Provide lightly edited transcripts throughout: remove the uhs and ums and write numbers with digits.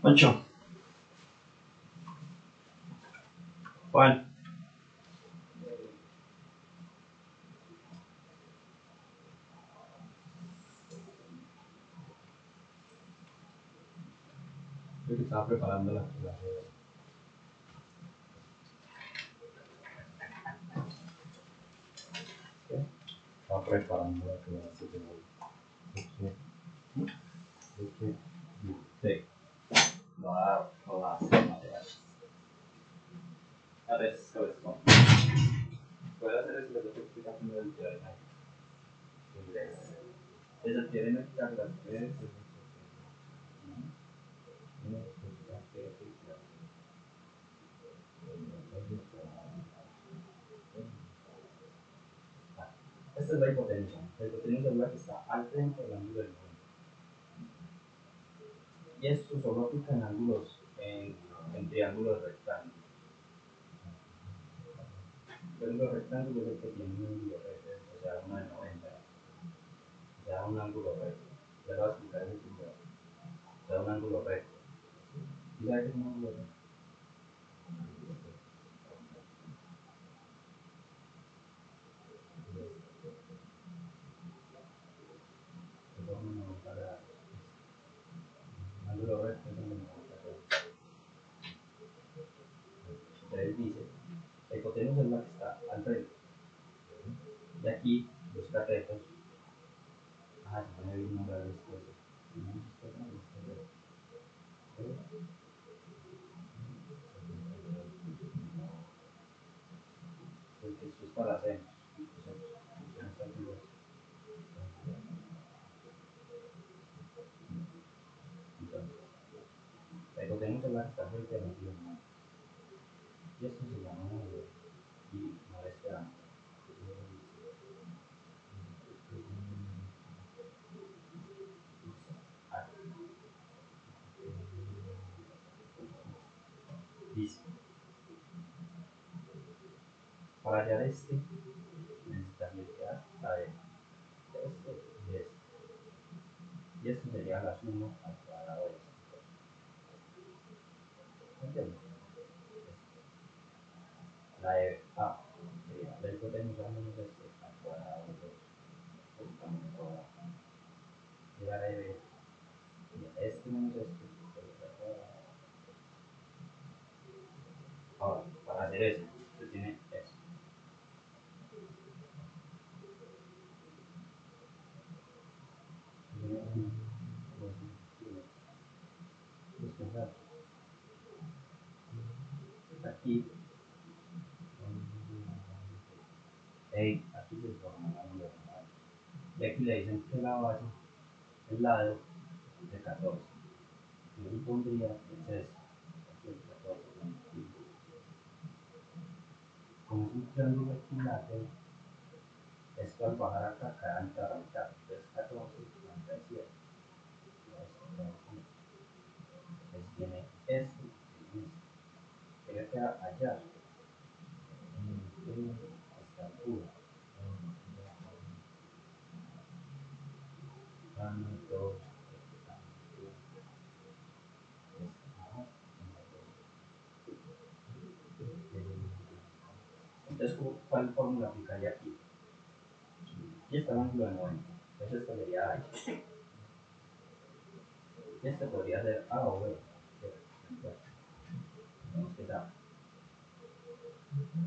Ocho. ¿Cuál? Yo que estaba preparando la estaba preparando la clase de hoy. Sí. Voy a dar clase de matemáticas. A veces, no. Puedo hacer eso, pero tengo que explicar primero el teorema de inglés. Es el teorema de Pitágoras. Esta es la hipotenusa. La hipotenusa es la que está al frente del ángulo del 90. Y esto solo aplica en ángulos, en triángulos rectángulos. El triángulo rectángulo es el que tiene un ángulo recto, o sea, uno de 90. O sea, un ángulo recto. Ya lo voy a explicar en el primero. O sea, un ángulo recto. ¿Y sabes qué es un ángulo recto? De forma 90 grados. Un ángulo recto es donde 90 grados. Entonces dice, la hipotenusa es la que está al frente. Y aquí los catetos. Se pone bien nombrar después. Porque esto es para senos. Entonces, la hipotenusa es la que está al frente del ángulo de 90. Y esto se llama ángulo. Y no este ángulo. Dice, para hallar este, necesitaría saber este y este. Y esto sería la suma al cuadrado de este. ¿Entiendes? La de A sería la hipotenusa menos este al cuadrado de 2. Esto también al cuadrado. Y la de B sería este menos este al cuadrado. Ahora, para hacer eso, se tiene esto. Aquí, aquí se forma el ángulo normal. Y aquí le dicen que la base, el lado de 14. Yo le pondría es esto. Aquí el 14. Como es un triángulo equilátero, esto al bajar acá queda entre la mitad. Entonces 14 y 97. Entonces tiene este y tiene este. ¿Qué le queda allá? Esta altura. 1, 2, entonces, ¿cuál fórmula aplicaría aquí? Y está el ángulo de 90. Entonces, esto sería A. Y este podría ser A o B. Tenemos que saber.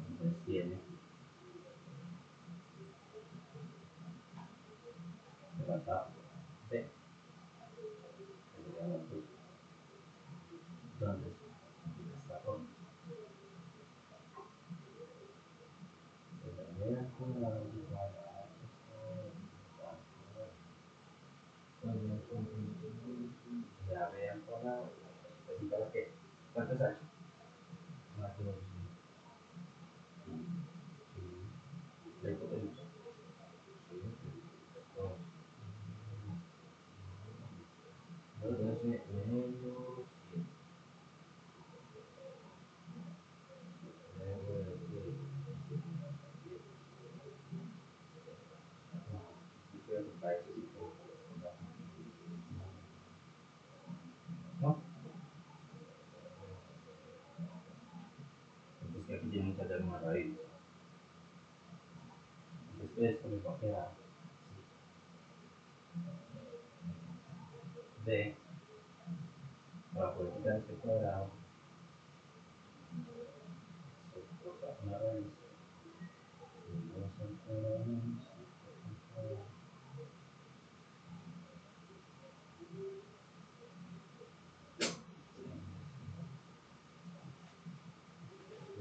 Entonces, tiene levantado B. Que sería la altura. Entonces, esta forma. Se le ve con la igual a ya vean por la ¿para qué? ¿Cuánto es H? La hipotenusa. Entonces, menos 7. ¿No? va a quedar D para poder quitar este cuadrado. Una raíz. Vamos a hacer cuadrado menos.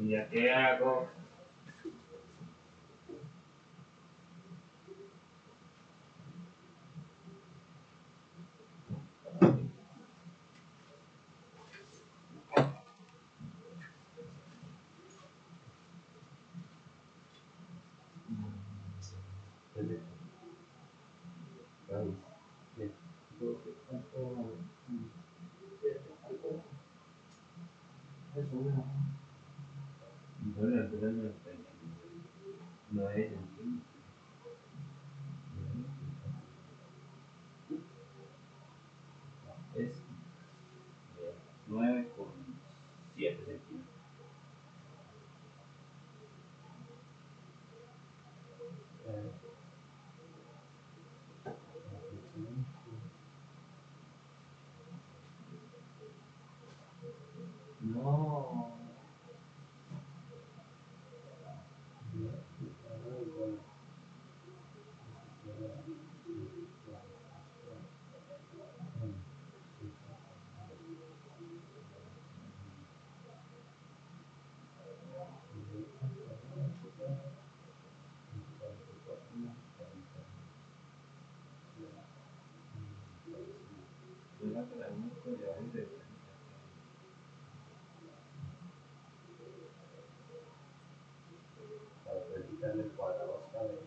¿Y ya qué hago? Raíz. Bueno, entonces no es el 15. Es 9,7 centímetros. No. Yo la que la busco ya es de Para poder quitarle el cuadrado a esta vez.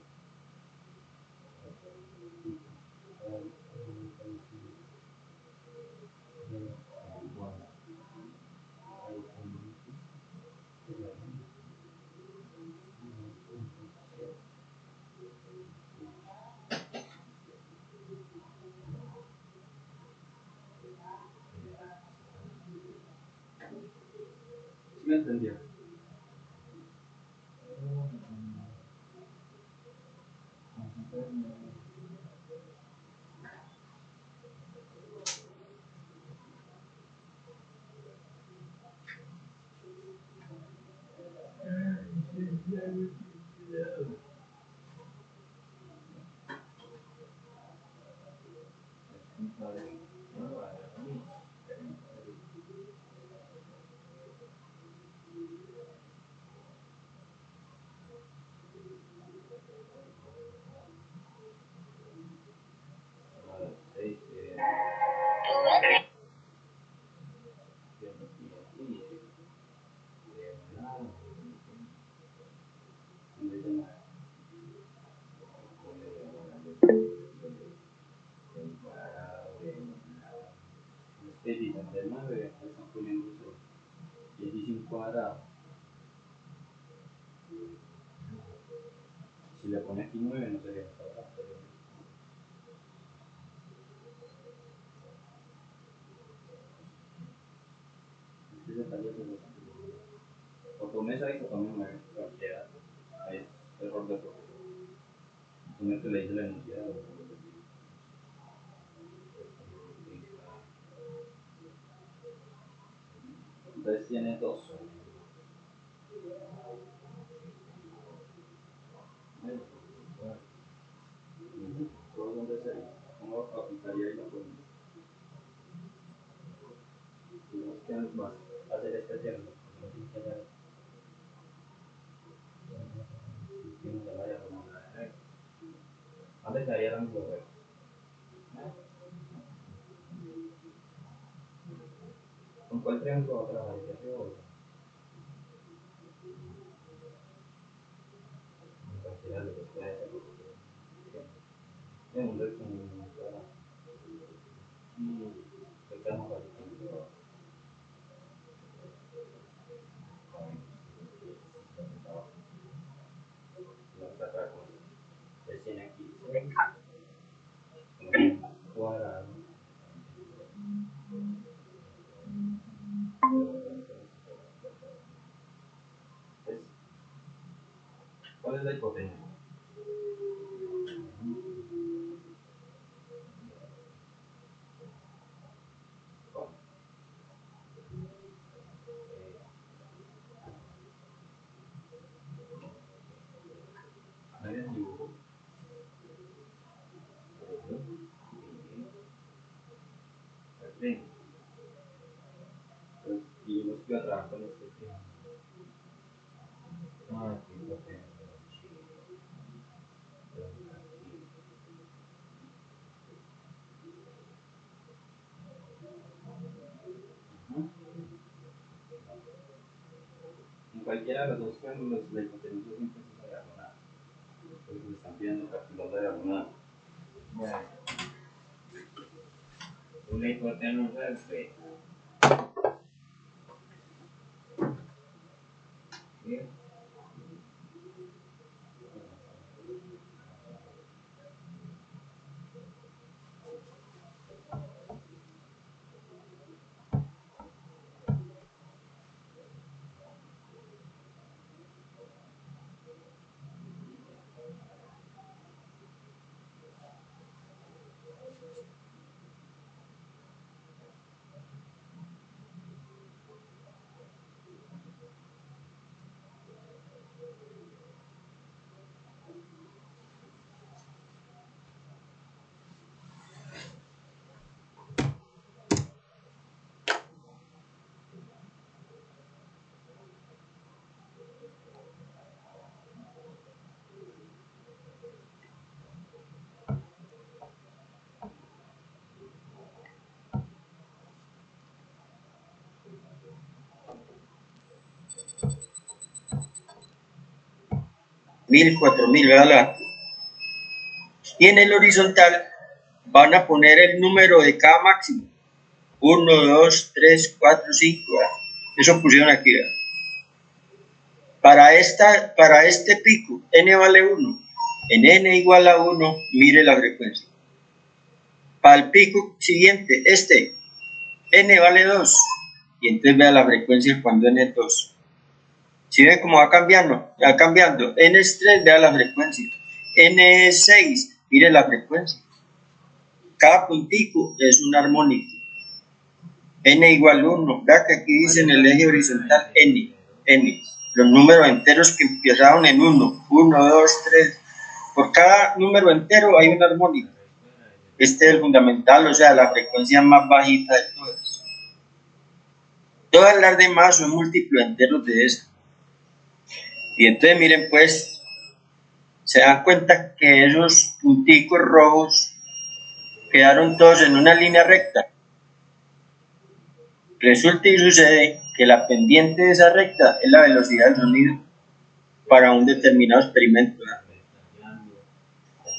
¿Sí me entendió? Dicen del 9, están poniendo 6. Y es dice un cuadrado. Si le pone aquí 9 no sería un cuadrado. Este detalle de los o tomes ahí o tomes 9, cualquiera. Ahí es error de profesor. Tú me te leíste la enunciado. Entonces tiene 2. ¿Por dónde sería? ¿Cómo aplicaría ahí la fórmula? Digamos que vas a hacer este término. No tienes que hallar. Tienes que hallar la fórmula de recta. ¿Dónde caerían los rectos? ¿Con cuál triángulo va a trabajar? ¿De arriba o abajo? Cualquiera de los puede hacer lo que quiera. Es un recto muy cuadrado. Y le queda más fácil con el de abajo. No está acá con el 100 aquí. Cuadrado. ¿Cuál es la hipotenusa? cualquiera de los dos ángulos la hipotenusa siempre es una diagonal. Entonces me están pidiendo calcular la diagonal. Bueno, una hipotenusa es B. Bien. 1000, 4000, ¿verdad? Y en el horizontal van a poner el número de cada máximo. 1, 2, 3, 4, 5. ¿verdad? Eso pusieron aquí. ¿verdad? Para este pico, n vale 1. En n igual a 1, mire la frecuencia. Para el pico siguiente, n vale 2. Y entonces vea la frecuencia cuando n es 2. ¿Sí ven cómo va cambiando? Va cambiando. N es 3, vea la frecuencia. N es 6, mire la frecuencia. Cada puntico es un armónico. N igual 1. Vea que aquí dice en el eje horizontal N. Los números enteros que empezaron en 1. 1, 2, 3. Por cada número entero hay un armónico. Este es el fundamental, o sea, la frecuencia más bajita de todas. Todas las demás son múltiplos enteros de esa. Y entonces miren pues, se dan cuenta que esos punticos rojos quedaron todos en una línea recta. Resulta y sucede que la pendiente de esa recta es la velocidad del sonido para un determinado experimento.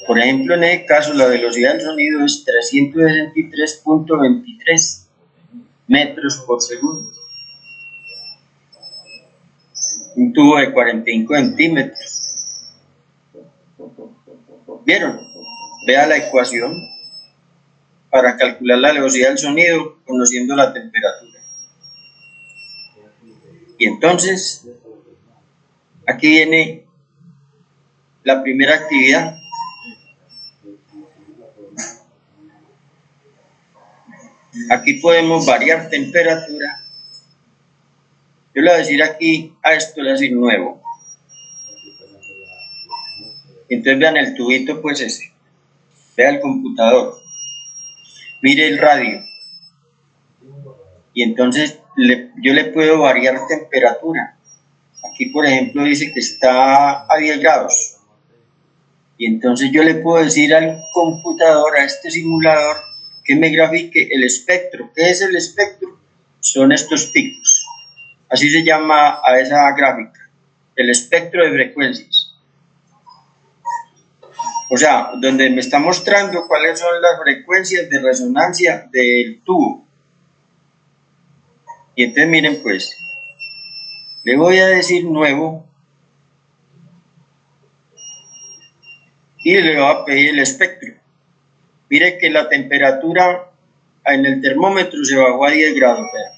Por ejemplo, en este caso la velocidad del sonido es 363.23 metros por segundo. Un tubo de 45 centímetros. ¿Vieron? Vea la ecuación para calcular la velocidad del sonido conociendo la temperatura. Y entonces, aquí viene la primera actividad. Aquí podemos variar temperatura. Yo le voy a decir aquí a esto, le voy a decir nuevo. Entonces vean el tubito, pues ese. Vea el computador. Mire el radio. Y entonces yo le puedo variar temperatura. Aquí, por ejemplo, dice que está a 10 grados. Y entonces yo le puedo decir al computador, a este simulador, que me grafique el espectro. ¿Qué es el espectro? Son estos picos. Así se llama a esa gráfica, el espectro de frecuencias. O sea, donde me está mostrando cuáles son las frecuencias de resonancia del tubo. Y entonces miren pues, le voy a decir nuevo y le voy a pedir el espectro. Mire que la temperatura en el termómetro se bajó a 10 grados. Vean.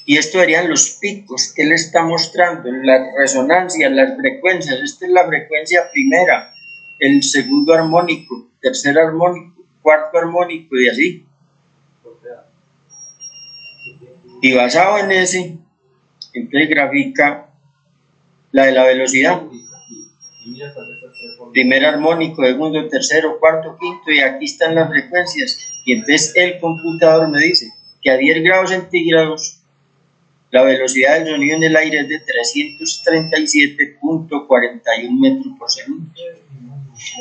Y esto serían los picos que él está mostrando, las resonancias, las frecuencias. Esta es la frecuencia primera, el segundo armónico, tercer armónico, cuarto armónico y así. Y basado en ese, entonces grafica la de la velocidad. Primer armónico, segundo, tercero, cuarto, quinto, y aquí están las frecuencias. Y entonces el computador me dice que a 10 grados centígrados la velocidad del sonido en el aire es de 337.41 metros por segundo.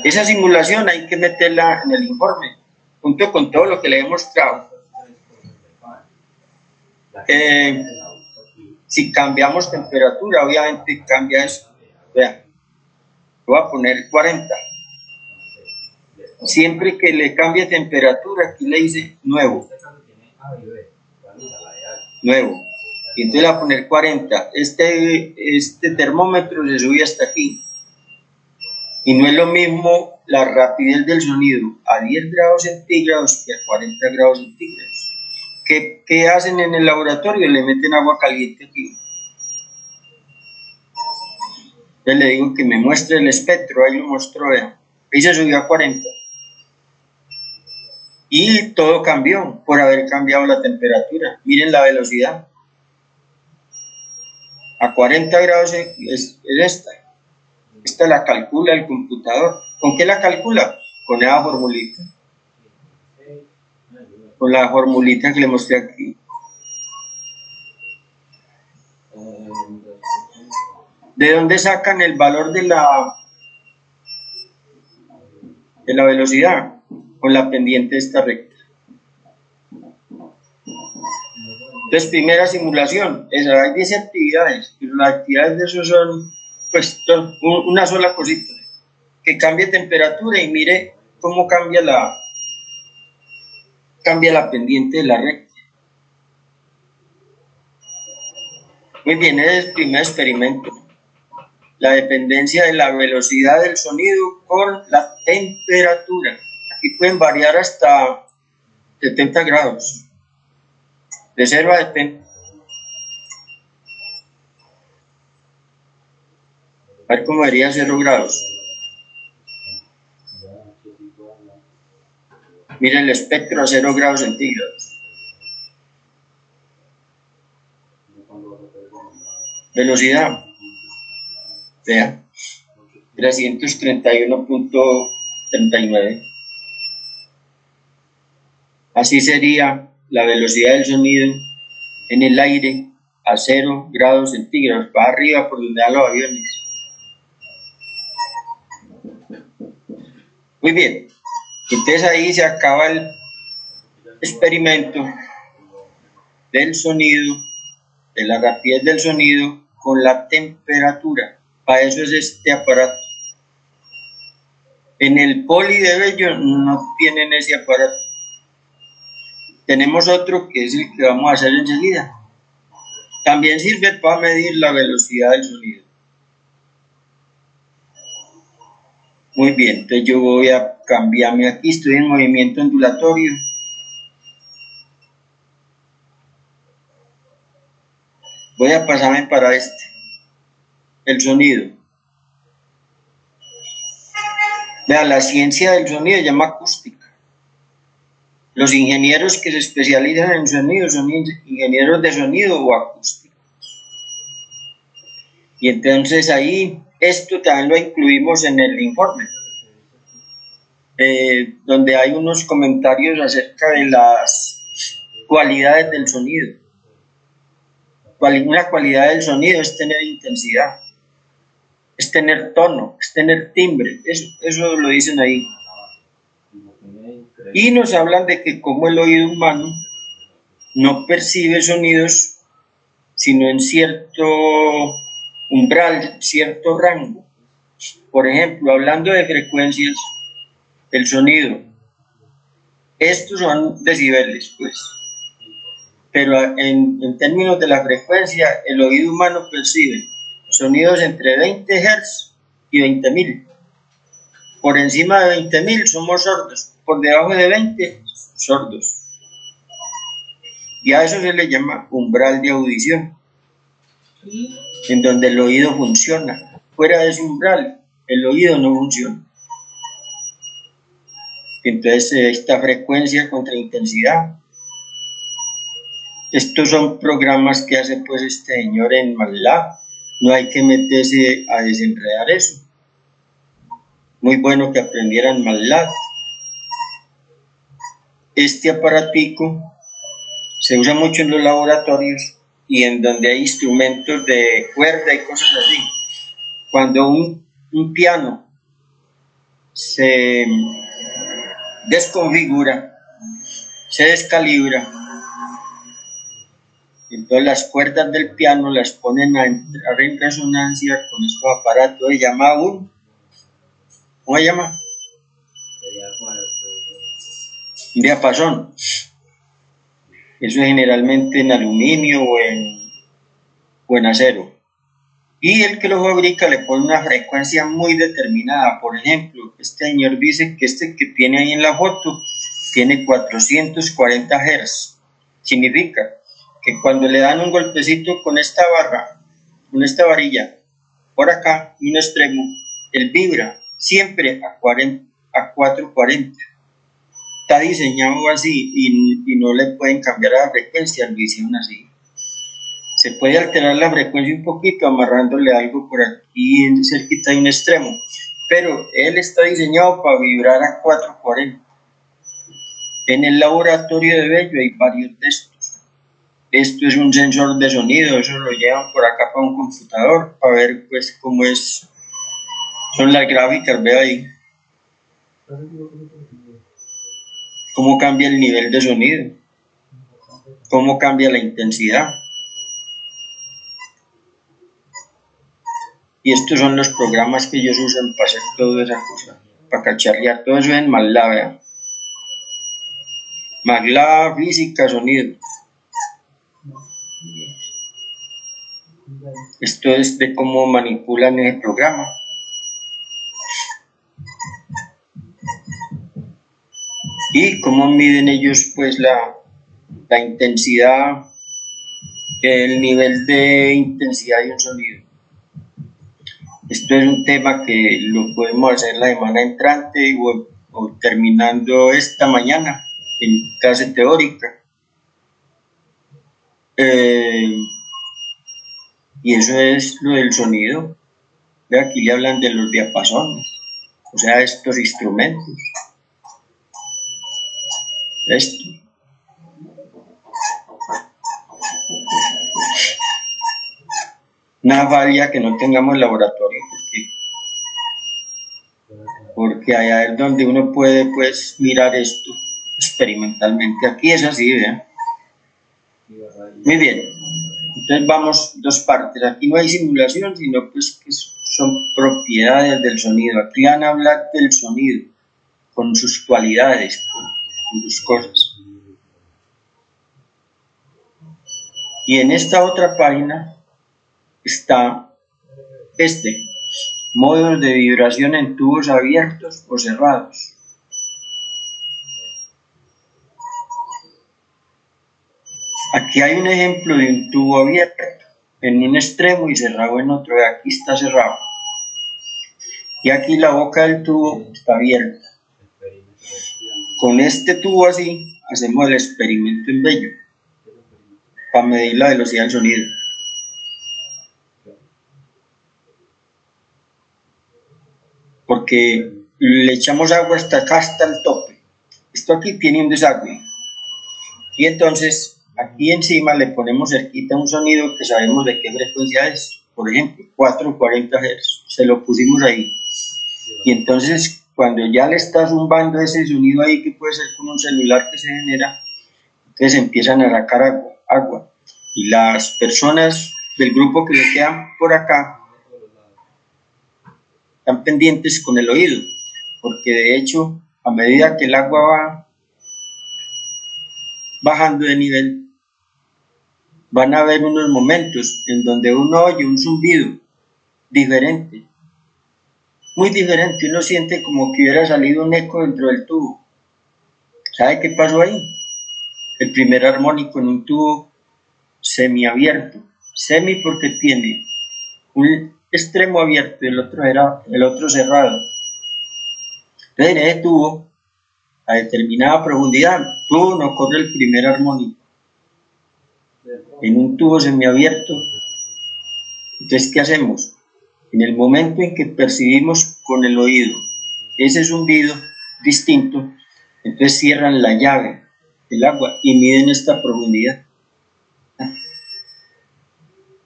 Esa simulación hay que meterla en el informe, junto con todo lo que le he mostrado. Si cambiamos temperatura, obviamente cambia eso. Vean, voy a poner 40. Siempre que le cambie temperatura, aquí le dice nuevo. Nuevo. Y entonces le voy a poner 40. Este termómetro se sube hasta aquí. Y no es lo mismo la rapidez del sonido a 10 grados centígrados que a 40 grados centígrados. ¿Qué hacen en el laboratorio? Le meten agua caliente aquí. Entonces le digo que me muestre el espectro, ahí lo mostró, vean. Ahí se subió a 40. Y todo cambió por haber cambiado la temperatura. Miren la velocidad. A 40 grados es esta. Esta la calcula el computador. ¿Con qué la calcula? Con esa formulita. Con la formulita que le mostré aquí. ¿De dónde sacan el valor de la velocidad? Con la pendiente de esta recta. Entonces, primera simulación, hay 10 actividades, pero las actividades de eso son, pues, una sola cosita, que cambie temperatura y mire cómo cambia la pendiente de la recta. Muy bien, ese es el primer experimento. La dependencia de la velocidad del sonido con la temperatura. Aquí pueden variar hasta 70 grados. De 0 a 70. A ver cómo vería 0 grados. Mira el espectro a 0 grados centígrados. Velocidad. Vea. 331.39. Así sería la velocidad del sonido en el aire a 0 grados centígrados. Va arriba por donde van los aviones. Muy bien. Entonces ahí se acaba el experimento del sonido, de la rapidez del sonido con la temperatura. Para eso es este aparato. En el Poli de Bello no tienen ese aparato. Tenemos otro que es el que vamos a hacer enseguida. También sirve para medir la velocidad del sonido. Muy bien, entonces yo voy a cambiarme aquí, estoy en movimiento ondulatorio. Voy a pasarme para el sonido. Vean, la ciencia del sonido se llama acústica. Los ingenieros que se especializan en sonido son ingenieros de sonido o acústicos. Y entonces ahí, esto también lo incluimos en el informe, donde hay unos comentarios acerca de las cualidades del sonido. Una cualidad del sonido es tener intensidad, es tener tono, es tener timbre, eso lo dicen ahí. Y nos hablan de que como el oído humano no percibe sonidos sino en cierto umbral, cierto rango. Por ejemplo, hablando de frecuencias, el sonido, estos son decibeles, pues. Pero en términos de la frecuencia, el oído humano percibe sonidos entre 20 Hz y 20.000. Por encima de 20.000 somos sordos, por debajo de 20, sordos. Y a eso se le llama umbral de audición, en donde el oído funciona. Fuera de ese umbral, el oído no funciona. Entonces, esta frecuencia contra intensidad. Estos son programas que hace pues este señor en MATLAB. No hay que meterse a desenredar eso. Muy bueno que aprendieran MATLAB. Este aparatico se usa mucho en los laboratorios y en donde hay instrumentos de cuerda y cosas así. Cuando un piano se desconfigura, se descalibra, Entonces las cuerdas del piano las ponen a entrar en resonancia con estos aparatos. Se llama ¿cómo se llama? Un diapasón. Eso es generalmente en aluminio o en acero. Y el que lo fabrica le pone una frecuencia muy determinada. Por ejemplo, este señor dice que este que tiene ahí en la foto tiene 440 Hz. Significa que cuando le dan un golpecito con esta barra, con esta varilla, por acá, en un extremo, él vibra siempre a 440. Está diseñado así y no le pueden cambiar la frecuencia, lo hicieron así. Se puede alterar la frecuencia un poquito amarrándole algo por aquí cerquita de un extremo, pero él está diseñado para vibrar a 440. En el laboratorio de Bello hay varios de estos. Esto es un sensor de sonido, eso lo llevan por acá para un computador para ver pues cómo son las gráficas, ve ahí cómo cambia el nivel de sonido, cómo cambia la intensidad. Y estos son los programas que ellos usan para hacer toda esa cosa, para cacharrear todo eso en MATLAB, ¿verdad? MATLAB, física, sonido. Esto es de cómo manipulan ese programa. Y cómo miden ellos pues la intensidad, el nivel de intensidad de un sonido. Esto es un tema que lo podemos hacer la semana entrante o terminando esta mañana en clase teórica. Y eso es lo del sonido. Ve, aquí le hablan de los diapasones, o sea, estos instrumentos. Esto. Una falla que no tengamos laboratorio, porque allá es donde uno puede pues mirar esto experimentalmente. Aquí es así, vean. Muy bien. Entonces vamos dos partes. Aquí no hay simulación, sino pues que son propiedades del sonido. Aquí van a hablar del sonido, con sus cualidades, con sus cosas. Y en esta otra página está modos de vibración en tubos abiertos o cerrados. Aquí hay un ejemplo de un tubo abierto en un extremo y cerrado en otro. Aquí está cerrado. Y aquí la boca del tubo está abierta. Con este tubo así hacemos el experimento en Bello para medir la velocidad del sonido. Porque le echamos agua hasta acá, hasta el tope. Esto aquí tiene un desagüe. Y entonces aquí encima le ponemos cerquita un sonido que sabemos de qué frecuencia es. Por ejemplo, 440 Hz. Se lo pusimos ahí. Y entonces cuando ya le está zumbando ese sonido ahí, que puede ser con un celular que se genera, entonces empiezan a sacar agua. Y las personas del grupo que le quedan por acá están pendientes con el oído, porque de hecho, a medida que el agua va bajando de nivel, van a haber unos momentos en donde uno oye un zumbido diferente, muy diferente. Uno siente como que hubiera salido un eco dentro del tubo. ¿Sabe qué pasó ahí? El primer armónico en un tubo semiabierto, semi porque tiene un extremo abierto y el otro cerrado. Entonces en ese tubo, a determinada profundidad, tubo no corre el primer armónico. En un tubo semiabierto, entonces ¿qué hacemos? En el momento en que percibimos con el oído ese zumbido distinto, entonces cierran la llave del agua y miden esta profundidad.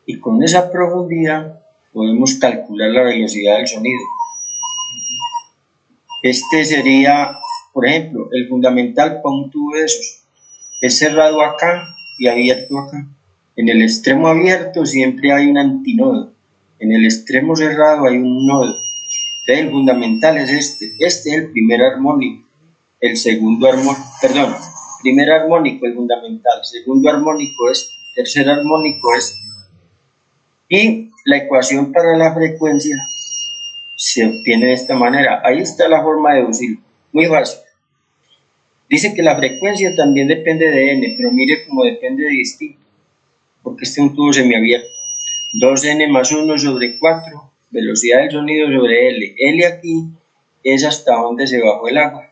Y con esa profundidad podemos calcular la velocidad del sonido. Este sería, por ejemplo, el fundamental para un tubo de esos. Es cerrado acá y abierto acá. En el extremo abierto siempre hay un antinodo. En el extremo cerrado hay un nodo. Entonces el fundamental es este. Este es el primer armónico. El segundo armónico, perdón, primer armónico, el fundamental. Segundo armónico es, tercer armónico es. Y la ecuación para la frecuencia se obtiene de esta manera. Ahí está la forma de deducir. Muy fácil. Dice que la frecuencia también depende de n, pero mire cómo depende de distinto. Porque este es un tubo semiabierto. 2n más 1 sobre 4, velocidad del sonido sobre L. L aquí es hasta donde se bajó el agua.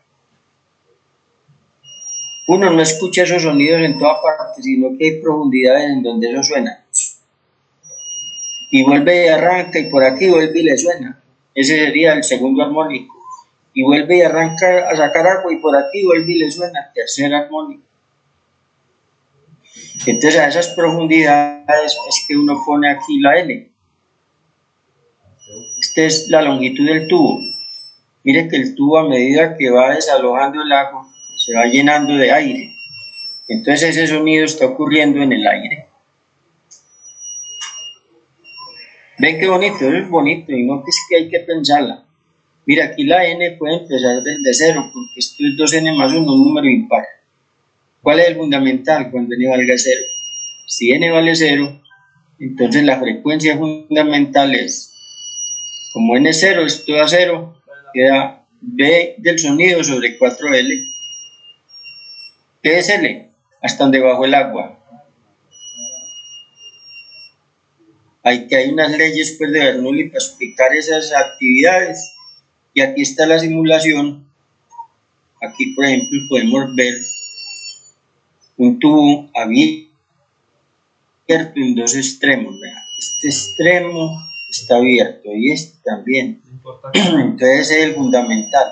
Uno no escucha esos sonidos en toda parte, sino que hay profundidades en donde eso suena. Y vuelve y arranca, y por aquí vuelve y le suena. Ese sería el segundo armónico. Y vuelve y arranca a sacar agua, y por aquí vuelve y le suena. Tercer armónico. Entonces a esas profundidades es que uno pone aquí la L. Esta es la longitud del tubo. Mire que el tubo, a medida que va desalojando el agua, se va llenando de aire. Entonces ese sonido está ocurriendo en el aire. ¿Ven qué bonito? Eso es bonito, y no que es que hay que pensarla. Mira, aquí la n puede empezar desde cero, porque esto es 2n más 1, un número impar. ¿Cuál es el fundamental cuando n valga 0? Si n vale 0, entonces la frecuencia fundamental es, como n es 0, esto da 0, queda b del sonido sobre 4l. ¿Qué es l? Hasta donde bajó el agua. Hay unas leyes pues, de Bernoulli para explicar esas actividades. Y aquí está la simulación. Aquí, por ejemplo, podemos ver un tubo abierto en dos extremos. ¿Verdad? Este extremo está abierto y este también. Entonces ese es el fundamental.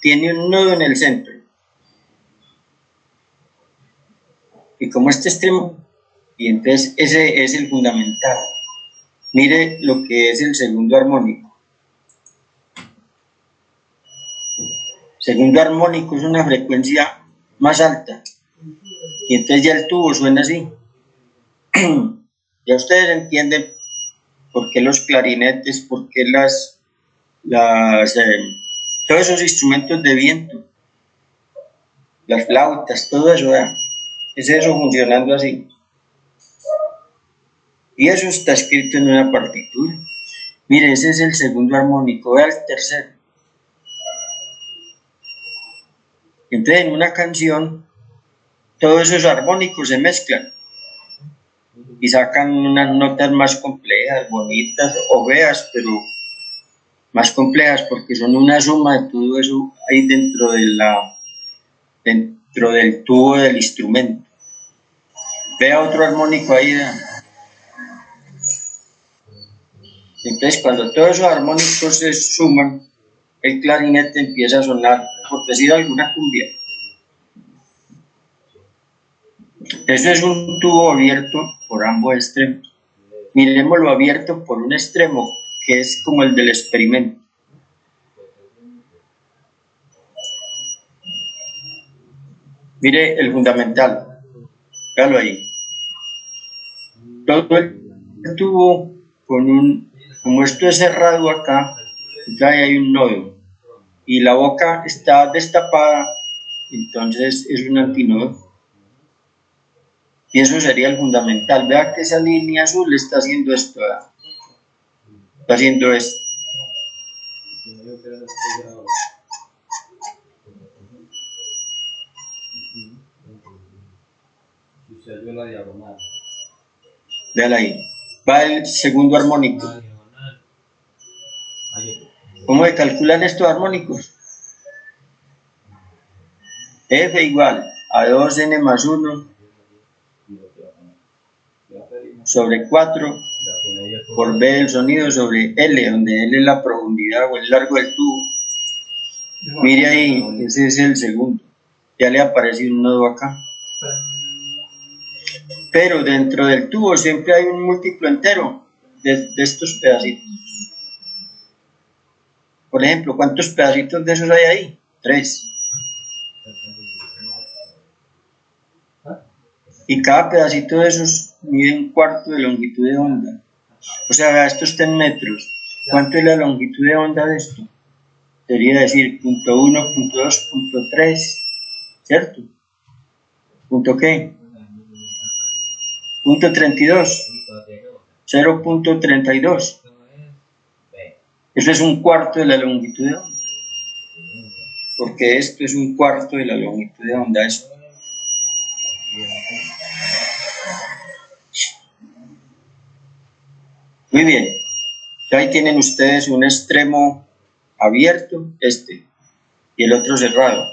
Tiene un nodo en el centro. Y como este extremo, y entonces ese es el fundamental. Mire lo que es el segundo armónico. Segundo armónico es una frecuencia más alta. Y entonces ya el tubo suena así. Ya ustedes entienden por qué los clarinetes, por qué todos esos instrumentos de viento, las flautas, todo eso, ¿verdad? Es eso funcionando así. Y eso está escrito en una partitura. Mire, ese es el segundo armónico, vea el tercero. Entonces en una canción todos esos armónicos se mezclan y sacan unas notas más complejas, bonitas o feas, pero más complejas porque son una suma de todo eso ahí dentro del tubo del instrumento. Vea otro armónico ahí. Entonces cuando todos esos armónicos se suman, el clarinete empieza a sonar, por decir alguna cumbia. Eso es un tubo abierto por ambos extremos. Miremoslo abierto por un extremo, que es como el del experimento. Mire el fundamental. Véalo ahí. Todo el tubo como esto es cerrado acá, entonces hay un nodo. Y la boca está destapada, entonces es un antinodo. Y eso sería el fundamental. Vea que esa línea azul está haciendo esto. ¿Verdad? Está haciendo esto. Véala ahí. Va el segundo armónico. ¿Cómo se calculan estos armónicos? F igual a 2n más 1 sobre 4 por B del sonido sobre L, donde L es la profundidad o el largo del tubo. Mire ahí, ese es el segundo. Ya le apareció un nodo acá. Pero dentro del tubo siempre hay un múltiplo entero de estos pedacitos. Por ejemplo, ¿cuántos pedacitos de esos hay ahí? 3. Y cada pedacito de esos mide un cuarto de longitud de onda. O sea, vea, esto está en metros. ¿Cuánto es la longitud de onda de esto? Sería decir, punto 1, punto 2, punto 3, ¿cierto? ¿Punto qué? Punto 32, 0.32. Eso es un cuarto de la longitud de onda. Porque esto es un cuarto de la longitud de onda. Esto. Muy bien. Ahí tienen ustedes un extremo abierto, y el otro cerrado.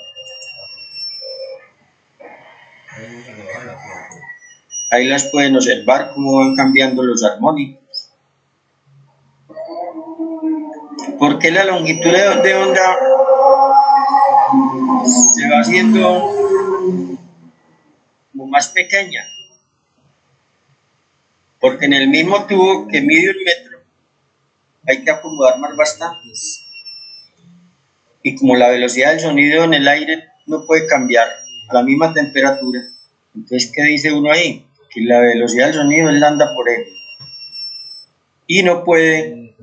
Ahí las pueden observar cómo van cambiando los armónicos. ¿Por qué la longitud de onda se va haciendo como más pequeña? Porque en el mismo tubo que mide 1 metro hay que acomodar más bastantes. Y como la velocidad del sonido en el aire no puede cambiar a la misma temperatura, entonces, ¿qué dice uno ahí? Que la velocidad del sonido es lambda por F. Y no puede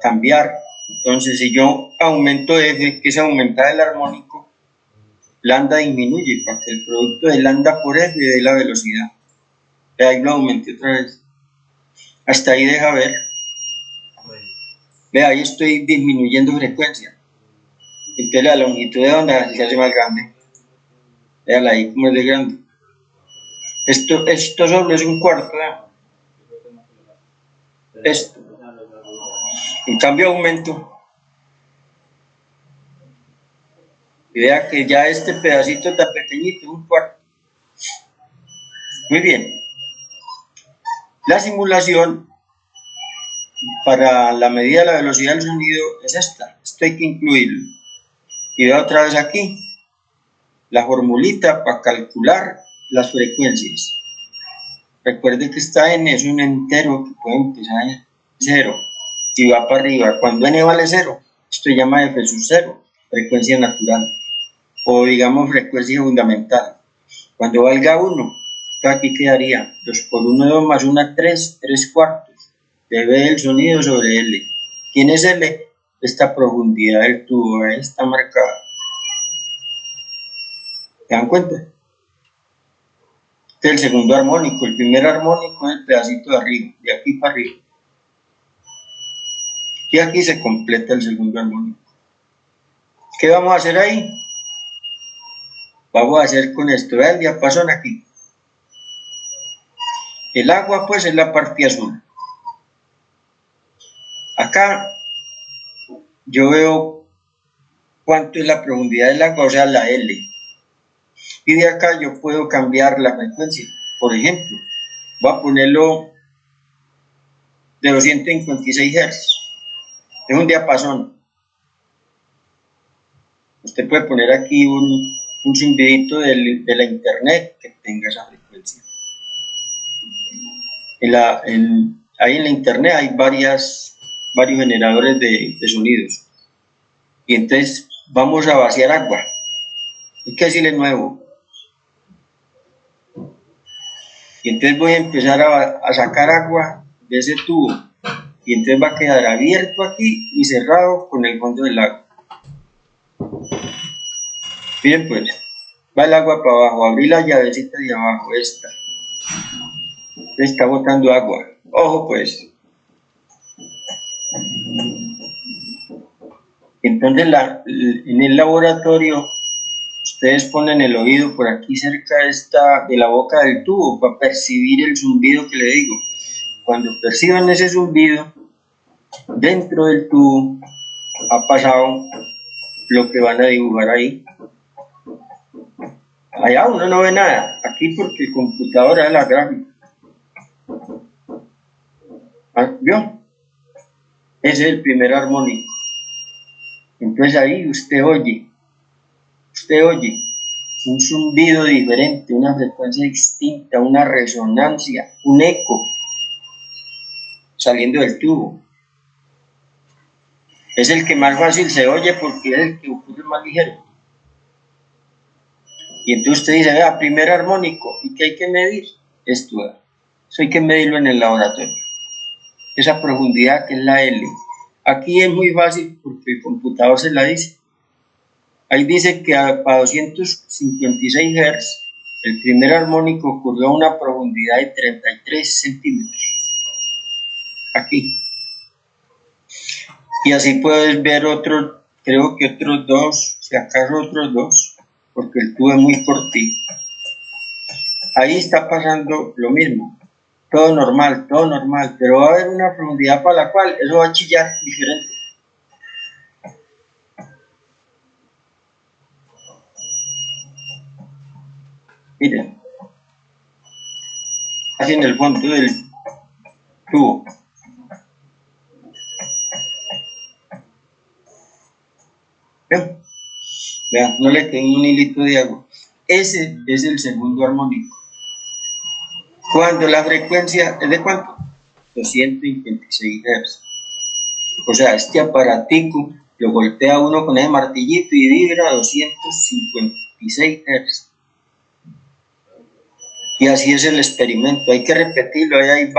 cambiar. Entonces, si yo aumento F, que es aumentar el armónico, lambda disminuye para que el producto de lambda por F dé la velocidad. De ahí lo aumenté otra vez. Hasta ahí deja ver. Ve, ahí estoy disminuyendo frecuencia. Entonces la longitud de onda se hace más grande. Véala ahí como es de grande. Esto solo es un cuarto, esto. En cambio aumento. Y vea que ya este pedacito tan pequeñito, un cuarto. Muy bien. La simulación para la medida de la velocidad del sonido es esta. Esto hay que incluirlo. Y vea otra vez aquí la formulita para calcular las frecuencias. Recuerde que esta n es un entero que puede empezar en 0 y va para arriba. Cuando n vale 0, esto se llama f sub 0, frecuencia natural, o digamos frecuencia fundamental. Cuando valga 1, aquí quedaría 2 por 1, 2 más 1, 3, 3 cuartos de v del sonido sobre L. ¿Quién es L? Esta profundidad del tubo, ahí está marcada. ¿Se dan cuenta? Este es el segundo armónico. El primer armónico es el pedacito de arriba, de aquí para arriba. Y aquí se completa el segundo armónico. ¿Qué vamos a hacer ahí? Vamos a hacer con esto. Vean el diapasón aquí. El agua pues es la parte azul. Acá yo veo cuánto es la profundidad del agua, o sea la L. Y de acá yo puedo cambiar la frecuencia. Por ejemplo, voy a ponerlo de 256 Hz. Es un diapasón. Usted puede poner aquí un zumbidito de la internet que tenga esa frecuencia. Ahí en la internet hay varios generadores de sonidos. Y entonces vamos a vaciar agua. Hay que decirle nuevo. Y entonces voy a empezar a sacar agua de ese tubo. Y entonces va a quedar abierto aquí y cerrado con el fondo del agua. Miren pues, va el agua para abajo, abrí la llavecita de abajo, esta. Está botando agua. Ojo pues. Entonces en el laboratorio ustedes ponen el oído por aquí cerca de la boca del tubo para percibir el zumbido que le digo. Cuando perciban ese zumbido, dentro del tubo ha pasado lo que van a dibujar ahí. Allá uno no ve nada, aquí porque el computador es la gráfica. ¿Vio? Ese es el primer armónico. Entonces ahí usted oye un zumbido diferente, una frecuencia distinta, una resonancia, un eco saliendo del tubo. Es el que más fácil se oye porque es el que ocurre más ligero. Y entonces usted dice, vea, primer armónico, ¿y qué hay que medir? Esto. Eso hay que medirlo en el laboratorio. Esa profundidad que es la L. Aquí es muy fácil porque el computador se la dice. Ahí dice que a 256 Hz el primer armónico ocurrió a una profundidad de 33 centímetros. Aquí. Y así puedes ver otros, creo que otros dos, si acaso otros dos, porque el tubo es muy cortito. Ahí está pasando lo mismo. Todo normal, pero va a haber una profundidad para la cual eso va a chillar diferente. Miren, así en el fondo del tubo. ¿Ven? Vean, no le quedó un hilito de agua. Ese es el segundo armónico. Cuando la frecuencia es de ¿cuánto? 256 Hz. O sea, este aparatico lo golpea uno con ese martillito y vibra a 256 Hz. Y así es el experimento. Hay que repetirlo. Ahí hay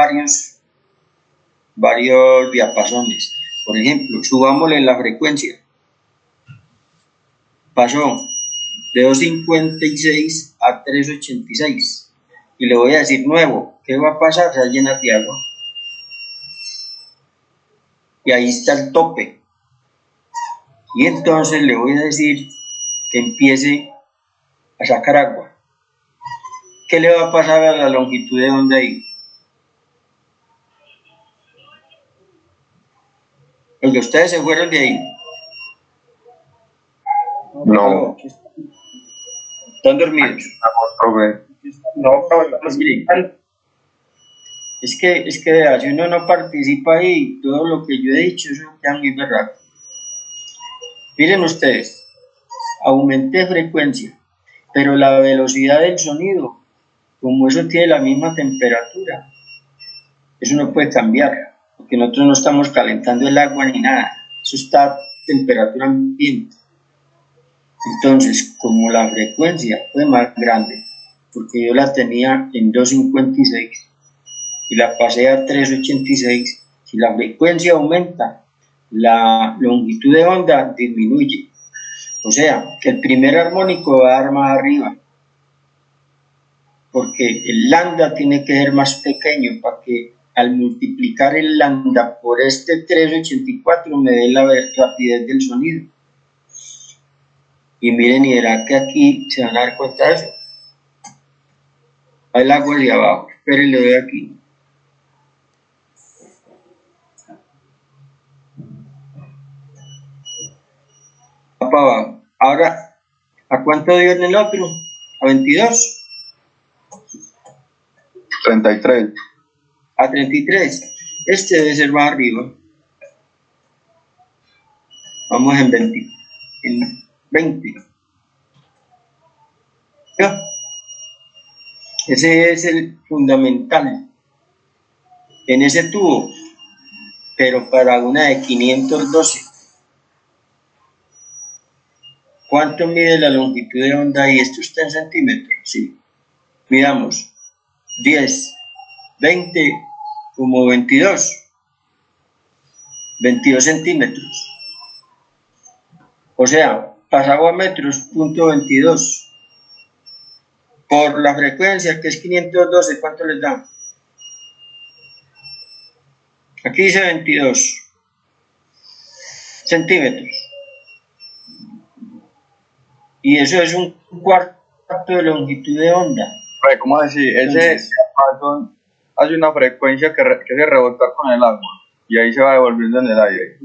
varios diapasones. Por ejemplo, subámosle la frecuencia. Pasó de 256 a 386. Y le voy a decir nuevo. ¿Qué va a pasar? Se va a llenar de agua. Y ahí está el tope. Y entonces le voy a decir que empiece a sacar agua. ¿Qué le va a pasar a la longitud de onda ahí? Porque ustedes se fueron de ahí. No. ¿Están dormidos? No, Miren, es que si uno no participa ahí, todo lo que yo he dicho, eso queda muy berraco. Miren ustedes, aumenté frecuencia, pero la velocidad del sonido, como eso tiene la misma temperatura, eso no puede cambiar, porque nosotros no estamos calentando el agua ni nada, eso está a temperatura ambiente. Entonces, como la frecuencia fue más grande, porque yo la tenía en 256 y la pasé a 386, si la frecuencia aumenta, la longitud de onda disminuye. O sea, que el primer armónico va a dar más arriba, porque el lambda tiene que ser más pequeño para que al multiplicar el lambda por este 384 me dé la rapidez del sonido. Y miren, y verá que aquí se van a dar cuenta de eso. Hay el agua de abajo, esperen, le doy aquí. Va para abajo. Ahora, ¿a cuánto dio en el otro? ¿A 22? 33. A 33. Este debe ser más arriba. Vamos en 20. En 20. ¿Ya? Ese es el fundamental en ese tubo, pero para una de 512. ¿Cuánto mide la longitud de onda? Y esto está en centímetros, sí. Midamos 10, 20, como 22 centímetros. O sea, pasado a metros, punto 22. Por la frecuencia, que es 512, ¿cuánto les da? Aquí dice 22 centímetros. Y eso es un cuarto de longitud de onda. ¿Cómo decir? Ese diapasón hace una frecuencia que se rebota con el agua y ahí se va devolviendo en el aire.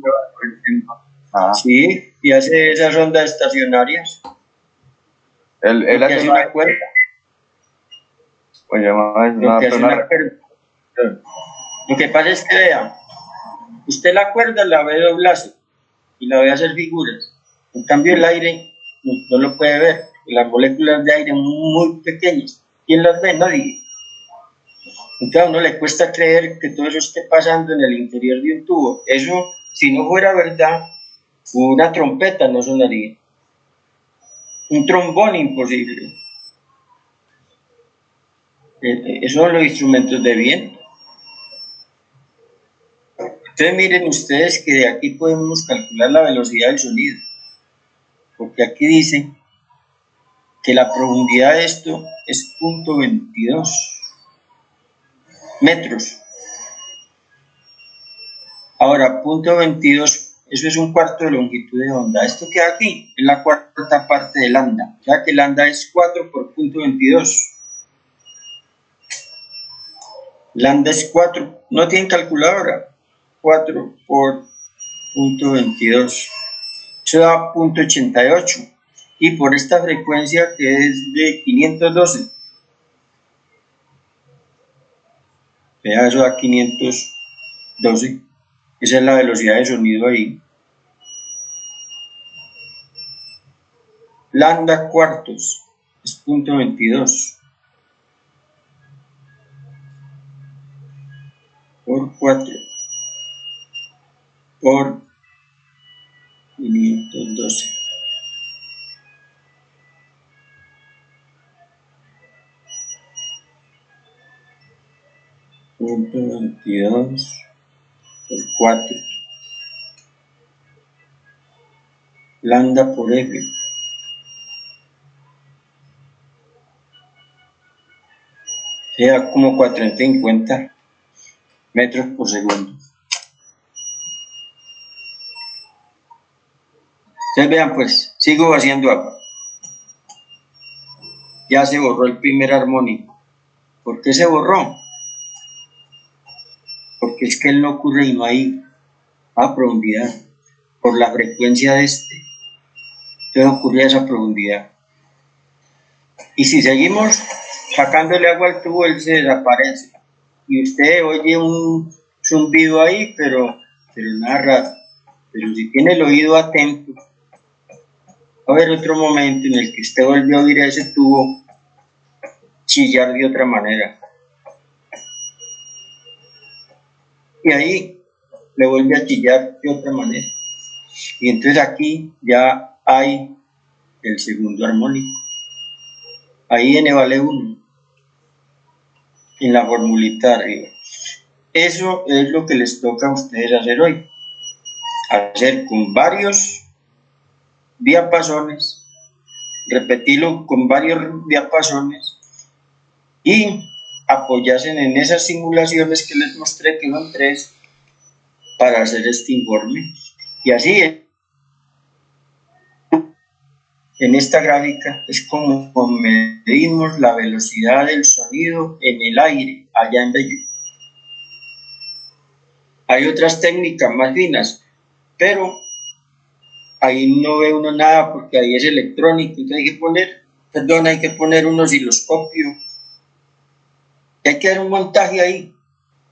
Sí, y hace esas ondas estacionarias. Él hace una cuerda. Oye, Una cuerda. Lo que pasa es que, vea, usted la cuerda la ve doblarse y la ve hacer figuras. En cambio, el aire no lo puede ver. Las moléculas de aire muy pequeñas. ¿Quién las ve? Nadie. Entonces a uno le cuesta creer que todo eso esté pasando en el interior de un tubo. Eso, si no fuera verdad, una trompeta no sonaría. Un trombón imposible. Esos son los instrumentos de viento. Entonces miren ustedes que de aquí podemos calcular la velocidad del sonido, porque aquí dice que la profundidad de esto es 0.22 metros. Ahora, 0.22, eso es un cuarto de longitud de onda. Esto queda aquí, es la cuarta parte de lambda. O sea que lambda es 4 por 0.22. Lambda es 4. ¿No tienen calculadora? 4 por 0.22. Eso da 0.88. Y por esta frecuencia que es de 512. Vea, eso da 512. Esa es la velocidad de sonido ahí. Lambda cuartos es 0.22 por 4 por 512. Punto 22 por 4 lambda por F sea como 450 metros por segundo. Ustedes vean pues, sigo haciendo agua. Ya se borró el primer armónico. ¿Por qué se borró? Porque es que él no ocurre y no hay a profundidad por la frecuencia de este. Entonces ocurre a esa profundidad. Y si seguimos sacándole agua al tubo, él se desaparece. Y usted oye un zumbido ahí, pero nada raro. Pero si tiene el oído atento, va a haber otro momento en el que usted vuelve a oír ese tubo chillar de otra manera. Y ahí le vuelve a chillar de otra manera. Y entonces aquí ya hay el segundo armónico. Ahí n vale 1 en la formulita arriba. Eso es lo que les toca a ustedes hacer hoy. Hacer con varios diapasones, repetirlo con varios diapasones y apoyarse en esas simulaciones que les mostré, que son 3, para hacer este informe. Y así en esta gráfica es como medimos la velocidad del sonido en el aire, allá en Bello. Hay otras técnicas más finas, pero ahí no ve uno nada porque ahí es electrónico, entonces hay que poner un osciloscopio. Hay que dar un montaje ahí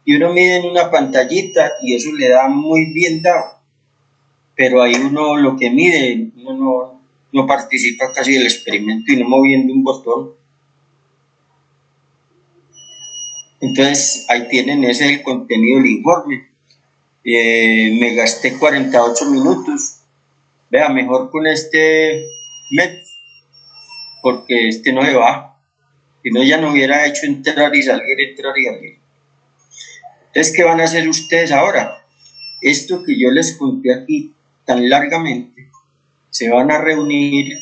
y uno mide en una pantallita y eso le da muy bien dado. Pero ahí uno lo que mide, uno no participa casi del experimento y no moviendo un botón. Entonces ahí tienen, ese es el contenido del informe. Me gasté 48 minutos. Vea, mejor con este MET, porque este no se va. Si no, ya no hubiera hecho entrar y salir, entrar y salir. Entonces, ¿qué van a hacer ustedes ahora? Esto que yo les conté aquí tan largamente, se van a reunir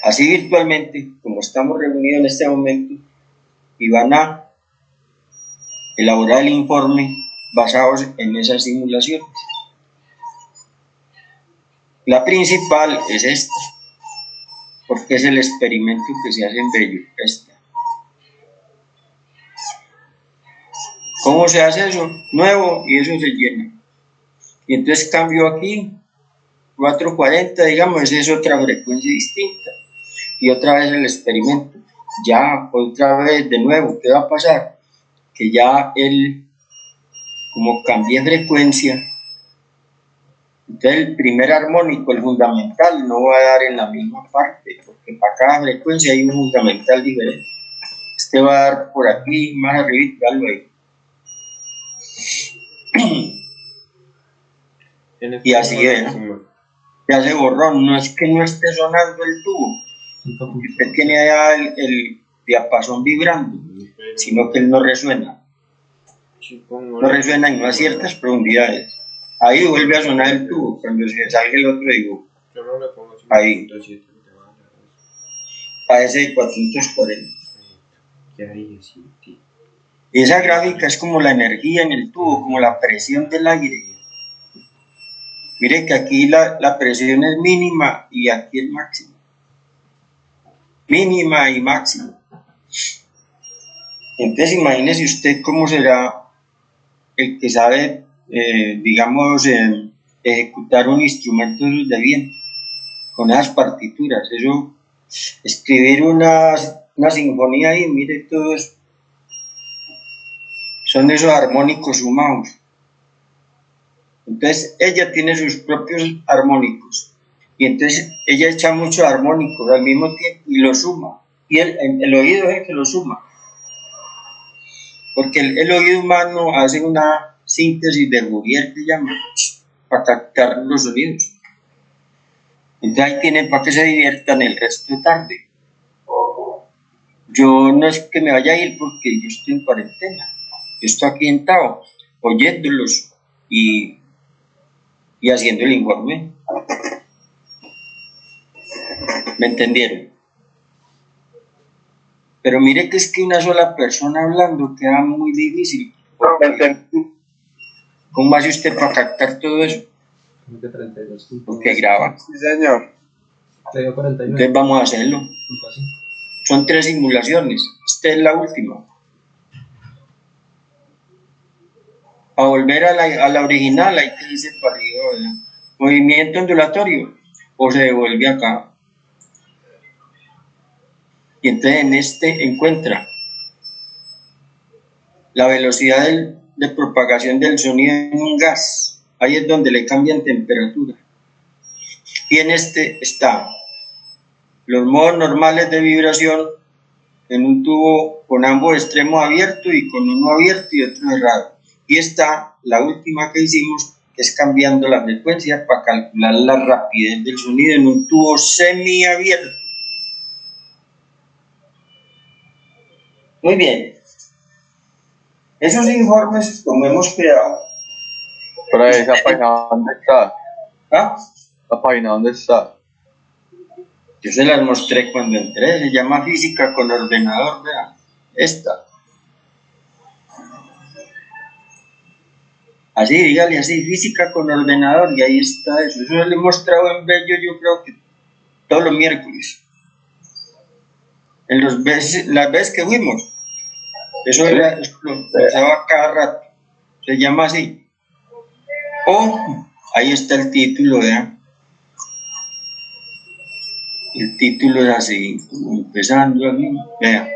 así virtualmente, como estamos reunidos en este momento, y van a elaborar el informe basados en esas simulaciones. La principal es esta, porque es el experimento que se hace en Bello. Esta. ¿Cómo se hace eso? Nuevo, y eso se llena. Y entonces cambio aquí, 440, digamos, esa es otra frecuencia distinta. Y otra vez el experimento. Ya, otra vez de nuevo, ¿qué va a pasar? Que ya él, como cambia frecuencia, entonces el primer armónico, el fundamental, no va a dar en la misma parte, porque para cada frecuencia hay un fundamental diferente. Este va a dar por aquí, más arriba, algo ahí. Y así es, ¿no? Ya se borró, no es que no esté sonando el tubo. Usted tiene allá diapasón vibrando, sino que él no resuena. No resuena y no a ciertas profundidades. Ahí vuelve a sonar el tubo. Cuando se salga el otro, digo, ahí, a ese 440. Esa gráfica es como la energía en el tubo, como la presión del aire. Mire que aquí la presión es mínima y aquí es máxima. Mínima y máxima. Entonces imagínese usted cómo será el que sabe, digamos, ejecutar un instrumento de viento con esas partituras. Eso, escribir una sinfonía ahí, mire todo eso. Son esos armónicos sumados. Entonces ella tiene sus propios armónicos y entonces ella echa muchos armónicos al mismo tiempo y los suma. Y el oído es el que los suma. Porque el oído humano hace una síntesis de Fourier que llama para captar los sonidos. Entonces ahí tienen para que se diviertan el resto de tarde. Yo no es que me vaya a ir porque yo estoy en cuarentena. Yo estoy aquí sentado oyéndolos y haciendo el informe. ¿Me entendieron? Pero mire que es que una sola persona hablando queda muy difícil. ¿Cómo hace usted para captar todo eso? Porque graba. Sí, señor. Entonces vamos a hacerlo. Son 3 simulaciones. Esta es la última. A volver a la original, hay que irse para arriba, ¿verdad? Movimiento ondulatorio. O se devuelve acá. Y entonces en este encuentra la velocidad de propagación del sonido en un gas. Ahí es donde le cambian temperatura. Y en este está los modos normales de vibración en un tubo con ambos extremos abiertos y con uno abierto y otro cerrado. Y está la última que hicimos, que es cambiando la frecuencia para calcular la rapidez del sonido en un tubo semiabierto. Muy bien. Esos informes, como hemos creado. Pero esa página, ¿dónde está? ¿Ah? ¿La página dónde está? Yo se las mostré cuando entré, se llama Física con Ordenador, vean. Esta. Así, dígale así, Física con Ordenador, y ahí está eso. Eso le he mostrado en Bello, yo creo que todos los miércoles. En las veces que fuimos. Eso lo usaba cada rato. Se llama así. O, ahí está el título, vean. El título es así, empezando aquí, vean.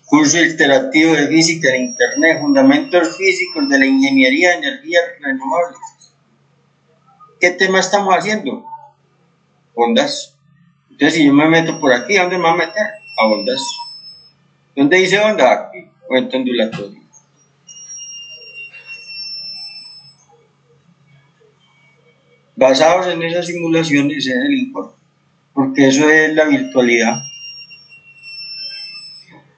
Curso interactivo de física en internet, fundamentos físicos de la ingeniería de energías renovables. ¿Qué tema estamos haciendo? Ondas. Entonces, si yo me meto por aquí, ¿a dónde me voy a meter? A ondas. ¿Dónde dice onda? Aquí, cuento ondulatorio. Basados en esas simulaciones en el informe, porque eso es la virtualidad.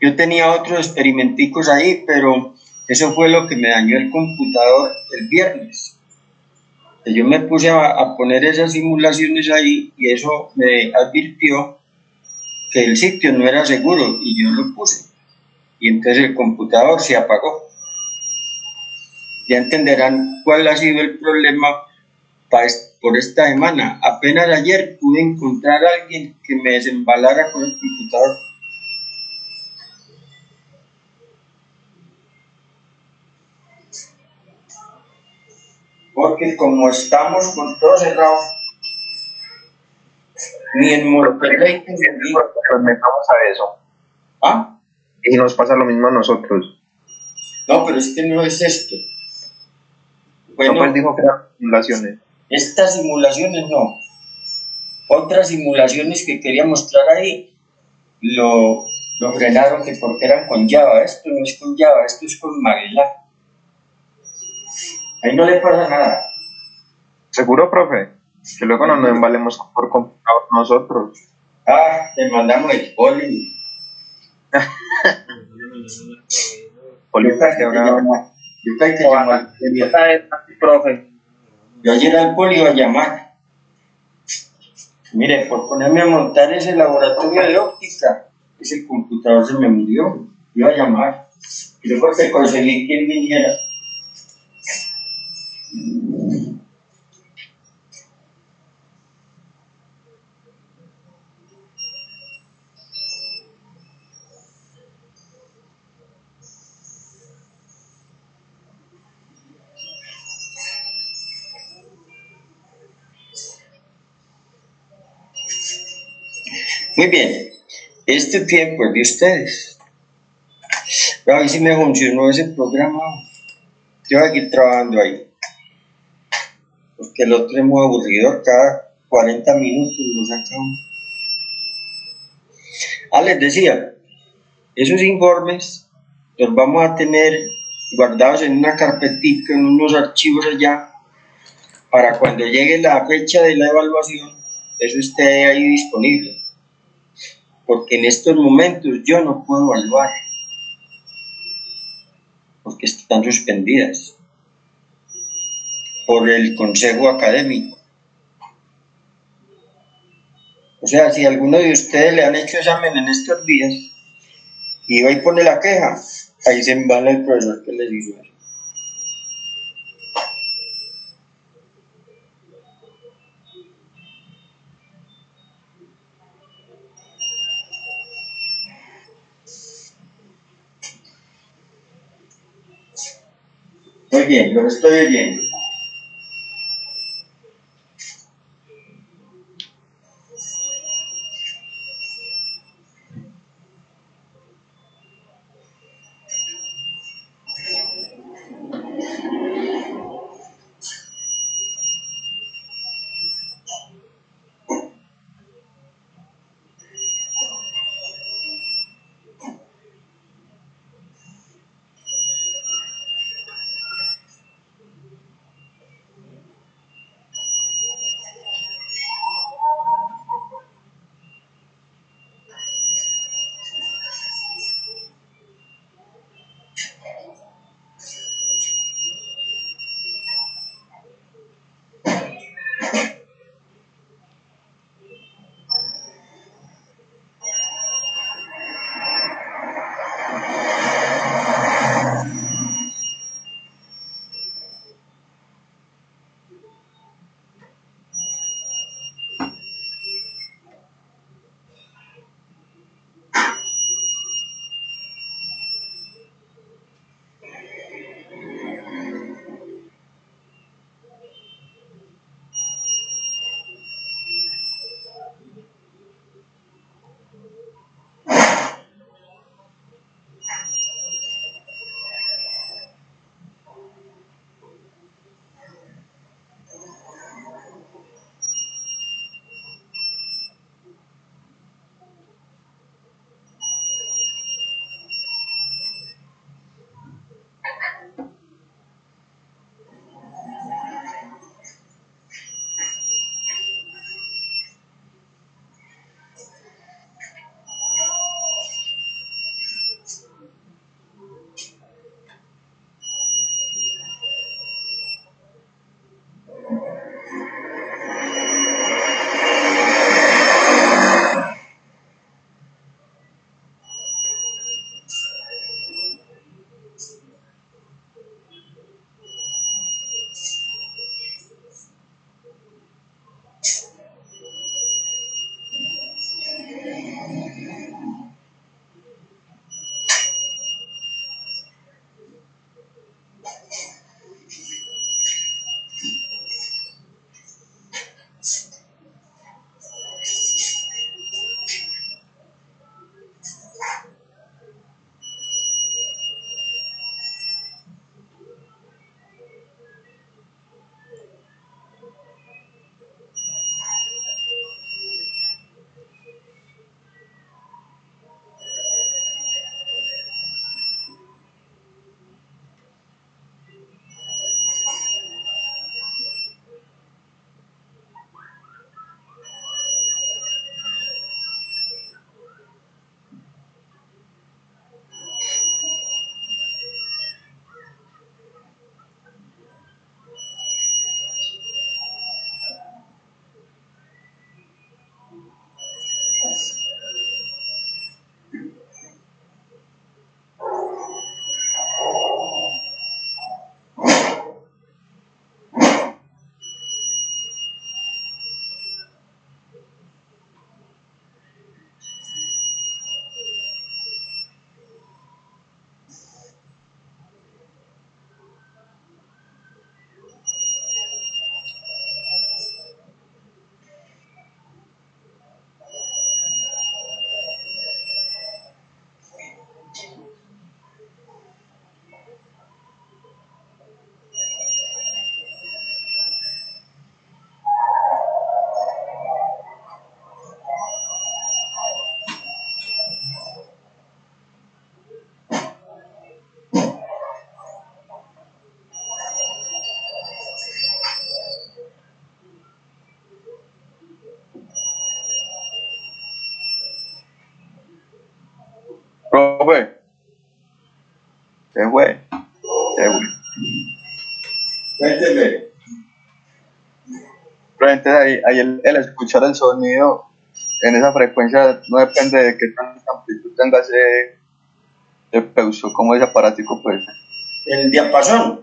Yo tenía otros experimenticos ahí, pero eso fue lo que me dañó el computador el viernes. Yo me puse a poner esas simulaciones ahí y eso me advirtió que el sitio no era seguro y yo lo puse. Y entonces el computador se apagó. Ya entenderán cuál ha sido el problema por esta semana. Apenas ayer pude encontrar a alguien que me desembalara con el computador. Porque como estamos con todo cerrado, ni en Monterrey ni en Lima. Nos metamos a eso. ¿Ah? Y nos pasa lo mismo a nosotros. No, pero es que no es esto. Bueno, No, pues dijo que eran simulaciones. estas simulaciones no. Otras simulaciones que quería mostrar ahí lo frenaron que porque eran con Java. Esto no es con Java, esto es con Magellan. Ahí no le pasa nada. ¿Seguro, profe? Que luego no nos embalemos por computador nosotros. Ah, le mandamos el polen. Polita que ahora Yo creo que llamó al poli. profe. Yo ayer al poli iba a llamar. Mire, por ponerme a montar ese laboratorio de óptica, ese computador se me murió. Iba a llamar. Y luego te conseguí quien viniera. Muy bien. Este tiempo es de ustedes. A ver si me funcionó ese programa. Yo voy a seguir trabajando ahí. Porque el otro es muy aburrido. Cada 40 minutos lo saca uno. Les decía, esos informes los vamos a tener guardados en una carpetita, en unos archivos allá, para cuando llegue la fecha de la evaluación, eso esté ahí disponible. Porque en estos momentos yo no puedo evaluar, porque están suspendidas por el consejo académico. O sea, si alguno de ustedes le han hecho examen en estos días y va y pone la queja, ahí se embala el profesor que les hizo eso. Muy bien, lo estoy oyendo. Profe, se fue, se fue. Cuénteme. Pero entonces ahí el escuchar el sonido en esa frecuencia no depende de qué tanta amplitud tenga ese peuso, como ese aparatico, pues, El diapasón.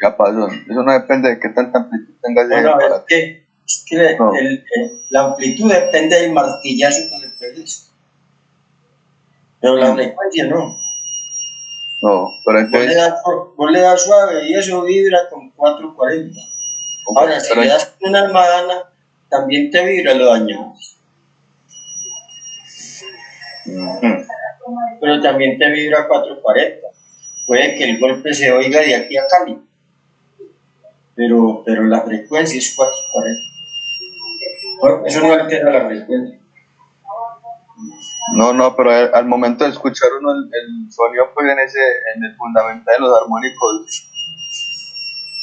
diapasón. Eso no depende de qué tanta amplitud tenga ese Bueno, aparato. es que No. la amplitud depende del martillazo que le pegues. Pero la frecuencia no. No, pero entonces, Vos le das suave y eso vibra con 440. Ahora, si pero, le das con una almadana, también te vibra lo dañado. Pero también te vibra 440. Puede que el golpe se oiga de aquí a Cali, pero la frecuencia es 440. Bueno, eso no altera la frecuencia. no, pero al momento de escuchar uno el sonido, pues en el fundamental de los armónicos,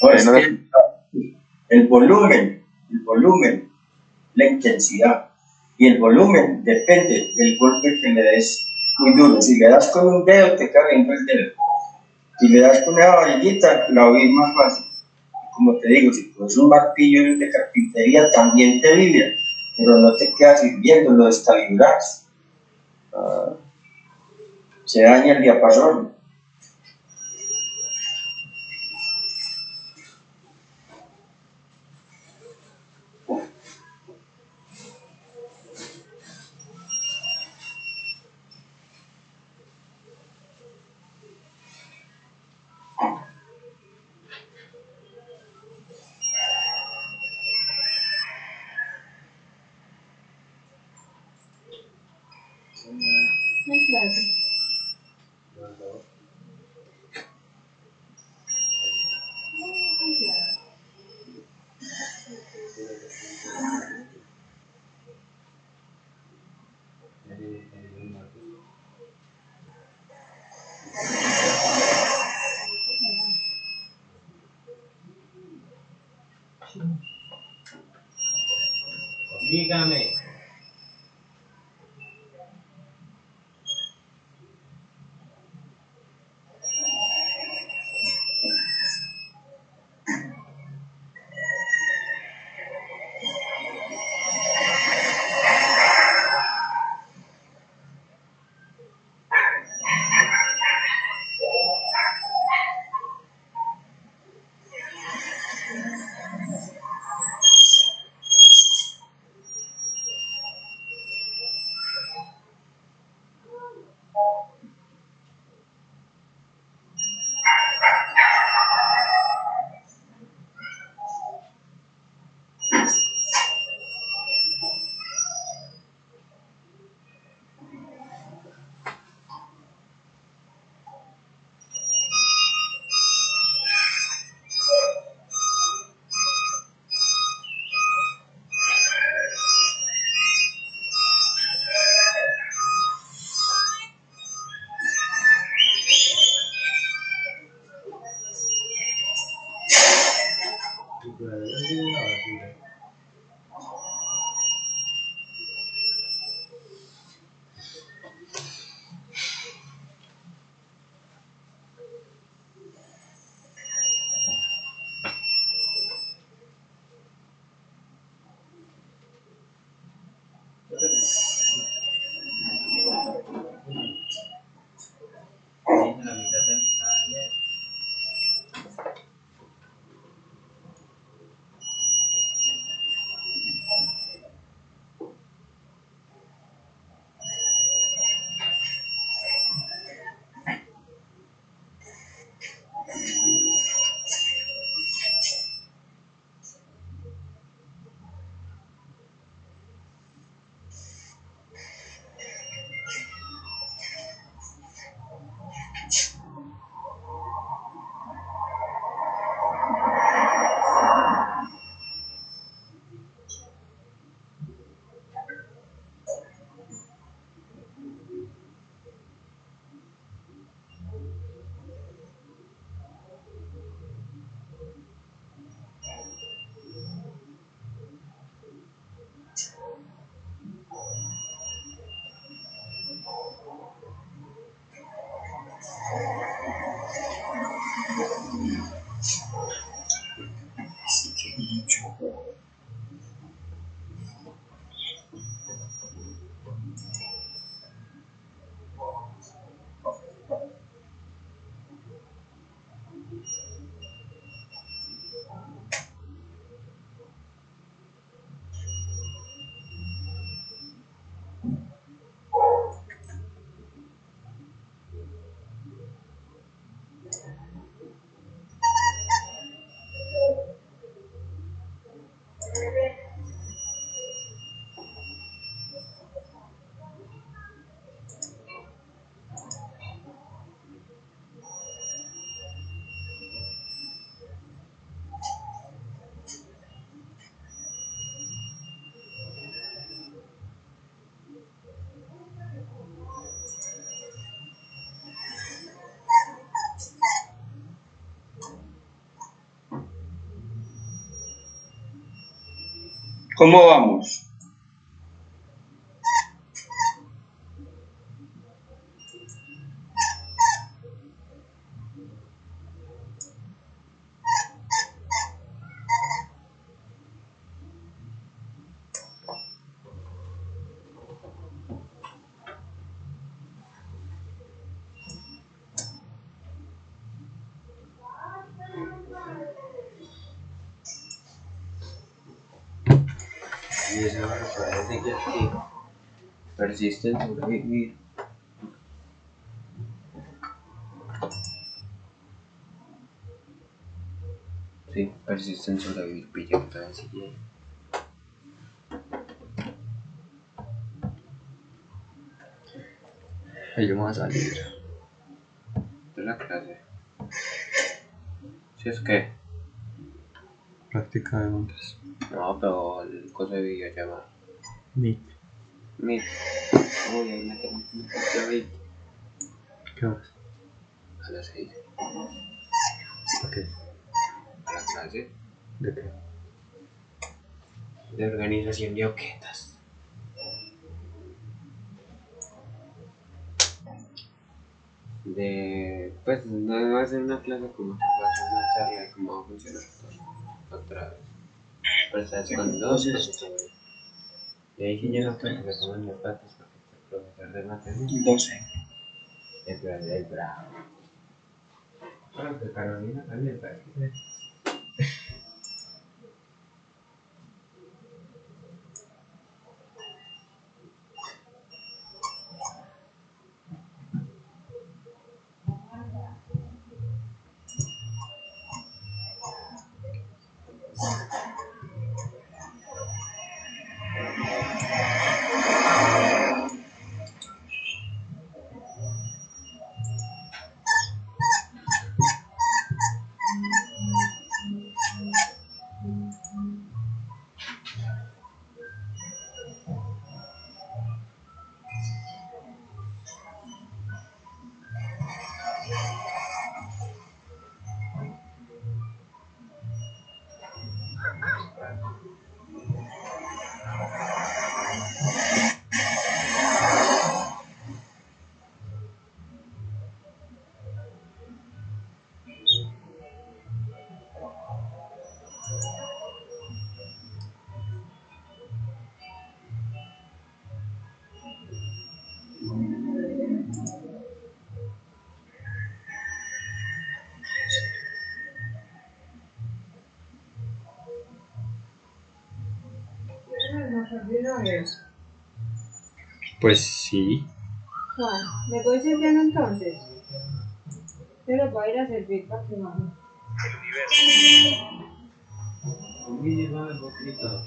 No, es no que se- el volumen, la intensidad y el volumen depende del golpe que le des muy duro. Si le das con un dedo, te cae bien el dedo. Si le das con una varillita, la oís más fácil. Como te digo, si pones un martillo de carpintería, también te vibra, pero no te quedas hirviendo, lo descalibras. Se daña el diapasón. Dígame. ¿Cómo vamos? Y eso me parece que aquí persisten sobrevivir. Sí, persisten sobrevivir, pilla otra vez si quiere. Y yo me voy a salir. De la clase. Si es que. Práctica de montes. No, pero el coso de videollamada. Meet. Meet. Uy, ahí me tengo que meter a Meet. ¿Qué más? A las 6. ¿Para qué? A la clase ¿De qué? de organización de objetos. Pues no va a ser una clase como tal, va a ser una charla de cómo va a funcionar todo otra vez. Pero estás con dos profesores. Y ahí sí llega para que se pongan los datos porque el profesor de matemáticas 12. es bravo. Bueno, que Carolina también para que se... Pues sí. Juan, ¿me puedes servir entonces? Te lo voy a ir a servir para que vamos. Muy llevado el poquito.